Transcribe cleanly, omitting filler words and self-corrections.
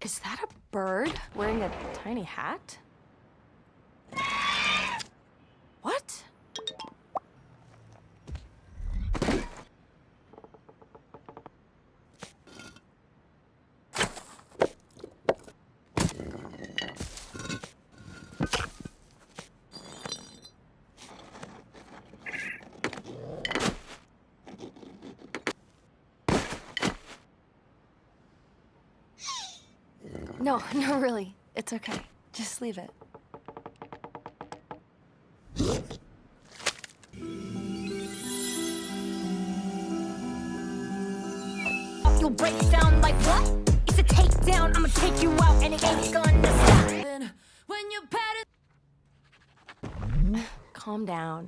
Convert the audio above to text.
Is that a bird wearing a tiny hat? What? No, really. It's okay. Just leave it. You'll break down like what? It's a takedown. I'ma take you out and it ain't gonna stop. When you pat Calm down.